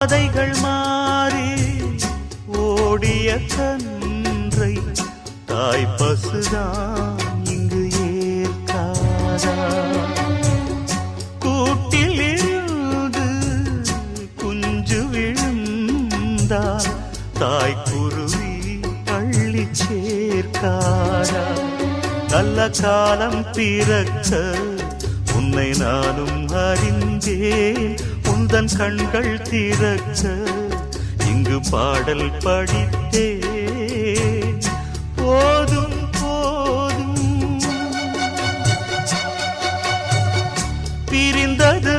பாதைகள் மாறி ஓடிய கன்றை தாய் பசுதான் இங்கு ஏற்காதா? கூட்டில் இருந்து குஞ்சு விழுந்தால் தாய் குருவி அள்ளி சேர்க்காதா? நல்ல காலம் பிறக்க உன்னை நானும் அறிந்தேன், உந்தன் கண்கள் திறக்க இங்கு பாடல் படித்தேன். போதும் போதும் பிரிந்தது